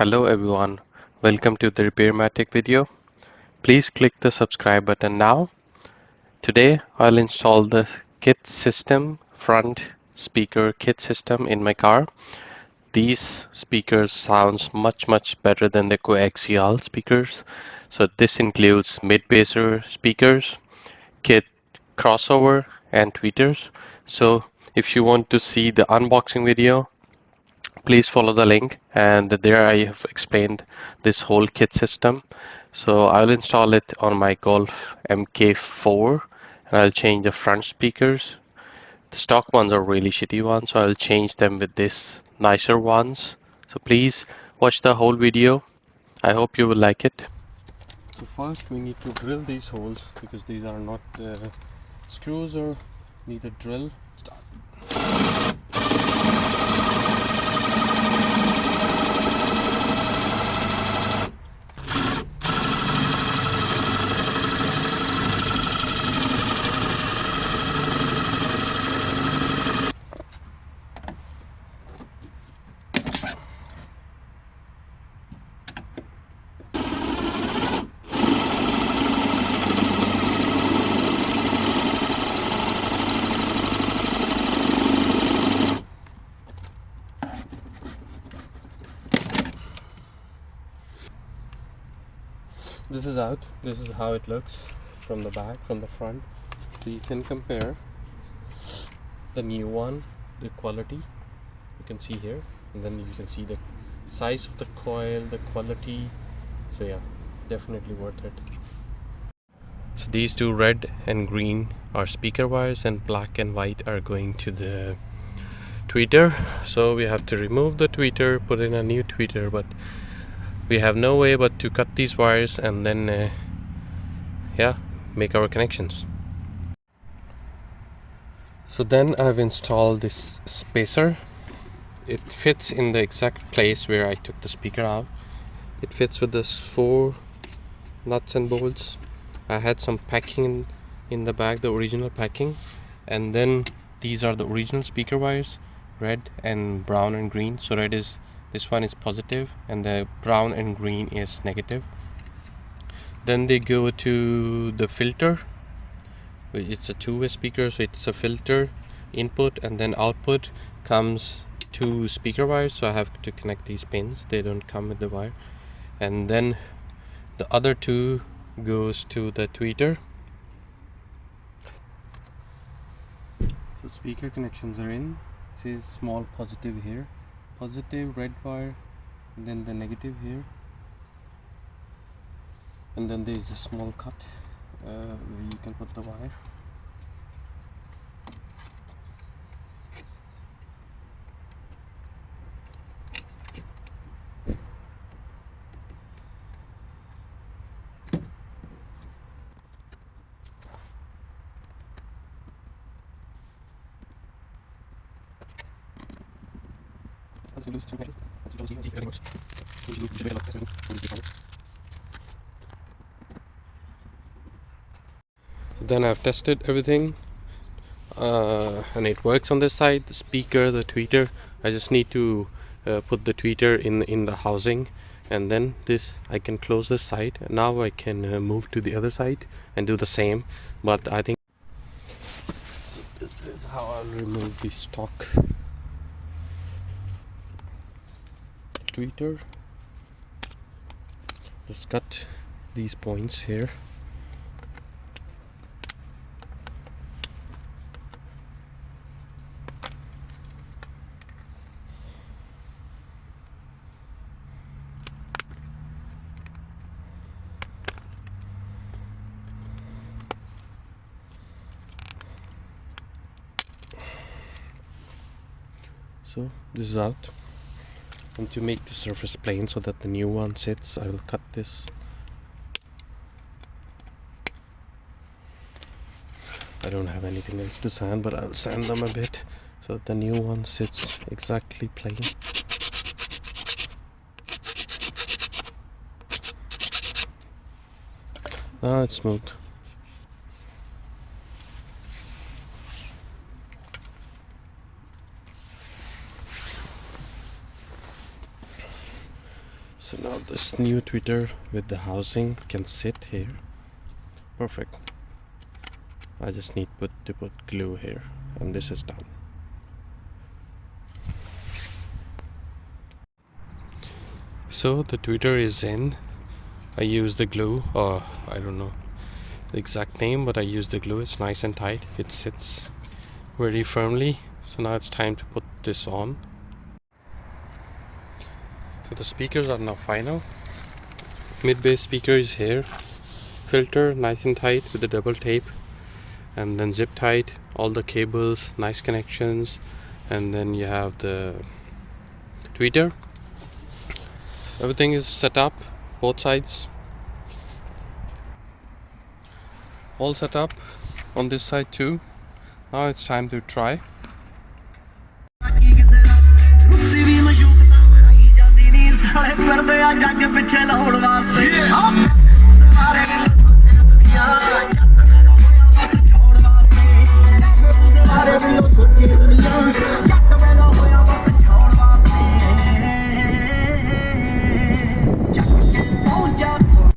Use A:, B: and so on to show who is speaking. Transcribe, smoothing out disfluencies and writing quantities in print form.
A: Hello everyone, welcome to the Repairmatic video. Please click the subscribe button now. Today I'll install the kit system, front speaker kit system in my car. These speakers sounds much better than the coaxial speakers. So this includes mid-basser speakers, kit crossover and tweeters. So if you want to see the unboxing video, please follow the link, and there I have explained this whole kit system. So I'll install it on my Golf Mk4 and I'll change the front speakers. The stock ones are really shitty ones, so I'll change them with this nicer ones. So please watch the whole video. I hope you will like it. So first we need to drill these holes because these are not screws or need a drill. This is out. This is how it looks from the back, from the front. So you can compare the new one, the quality you can see here, and then you can see the size of the coil, the quality. So yeah, definitely worth it. So these two, red and green, are speaker wires, and black and white are going to the tweeter. So we have to remove the tweeter, put in a new tweeter, but we have no way but to cut these wires and then yeah, make our connections. So then I've installed this spacer. It fits in the exact place where I took the speaker out. It fits with this 4 nuts and bolts. I had some packing in the back, the original packing, and then these are the original speaker wires, red and brown and green. So red is, this one is positive and the brown and green is negative. Then they go to the filter. It's a two-way speaker, so it's a filter input, and then output comes 2 speaker wires. So I have to connect these pins, they don't come with the wire. And then the other 2 goes to the tweeter. So speaker connections are in. This is small positive here, positive red wire, and then the negative here, and then there is a small cut where you can put the wire. Then I've tested everything and it works on this side, the speaker, the tweeter. I just need to put the tweeter in the housing, and then this I can close this side. Now I can move to the other side and do the same, but I think so. This is how I'll remove the stock tweeter. Just cut these points here. So this is out, and to make the surface plain so that the new one sits, I will cut this. I don't have anything else to sand, but I'll sand them a bit so that the new one sits exactly plain. Now it's smooth. So now this new tweeter with the housing can sit here. Perfect. I just need to put glue here, and this is done. So the tweeter is in. I use the glue, or I don't know the exact name, but I use the glue. It's nice and tight. It sits very firmly. So now it's time to put this on. So the speakers are now final. Mid-bass speaker is here. Filter nice and tight with the double tape, and then zip tied. All the cables, nice connections, and then you have the tweeter. Everything is set up, both sides. All set up on this side too. Now it's time to try.
B: ਸਾਲੇ ਫਿਰਦੇ ਆ ਜੱਗ ਪਿੱਛੇ ਲਾਉਣ ਵਾਸਤੇ